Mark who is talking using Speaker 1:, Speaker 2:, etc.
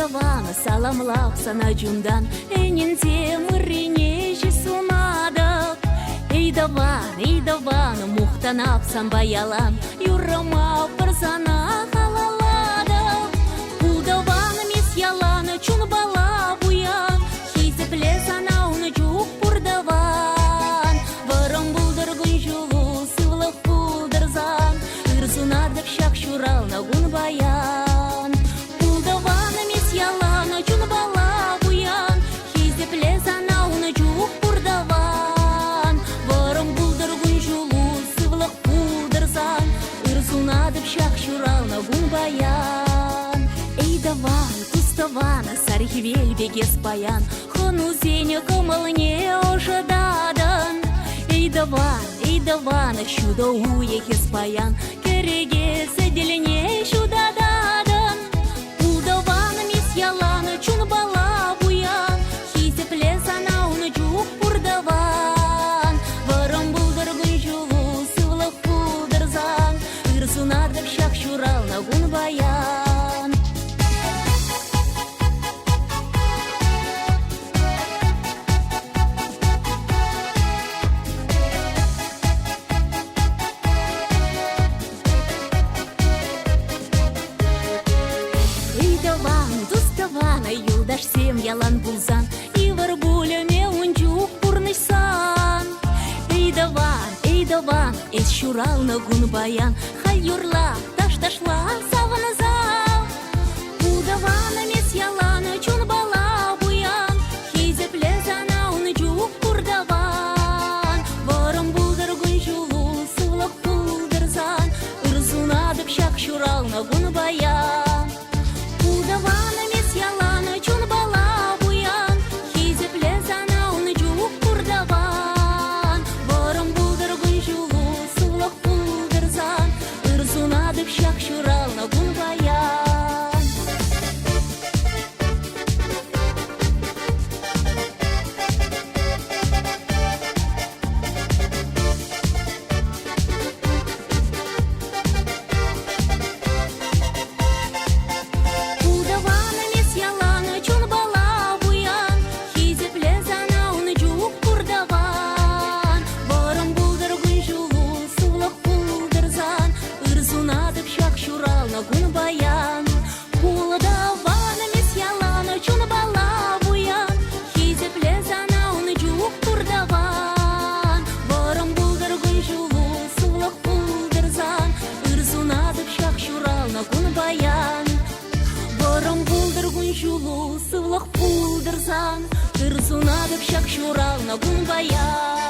Speaker 1: даваны саламлап сана жундан энинсе мырине жесунадык. Эй даван, мухтанап самбаялам, юрама парзана халаладык. Бул даваны мес яланы чун бала буян, хизепле сана уны жук бурдаван. Варам булдыргын жулу сывлык булдырзан, ырзунадык шак шурал нагун баян. Бул даваны мес яланы чун бала буян, хизепле сана уны жук бурдаван. Варам булдыргын жулу сывлык булдырзан, ырзунадык шак шурал нагун баян. Эй даван, туставана, сархивель бегес паян, хону зеня кымылне ожададан. Эй даван, шуда уехес паян, кереге седелене шудададан. Бул даваны мес яланы чун бала буян, хизепле сана уны жук бурдаван. Варам булдыргын жулу сывлык булдырзан, ырзунадык шак шурал нагун баян. Туставана, юлдаш сем ялан булзан, и варбуляме унжук пурнысан. Эй даван, эс шурал нагун баян, халь юрла, таш-ташла, саваназал. Бул давана мес яланы чун бала буян, хизепле сана уны жук бурдаван. Варам булдыргын жулу сывлык булдырзан, ырзунадык шак шурал нагун баян. Бул даваны мес яланы чун бала буян, хизепле сана уны жук бурдаван. Варам булдыргын жулу сывлык булдырзан, ырзунадык шак шурал нагун баян. Бул даваны мес яланы чун бала буян, хизепле сана уны жук бурдаван. Варам булдыргын жулу сывлык булдырзан, ырзунадык шак шурал нагун баян. Бул даваны мес яланы чун бала буян, хизепле сана уны жук бурдаван. Варам булдыргын жулу сывлык булдырзан, ырзунадык шак шурал нагун баян. Варам булдыргын жулу сывлык булдырзан, ырзунадык шак шурал нагун баян.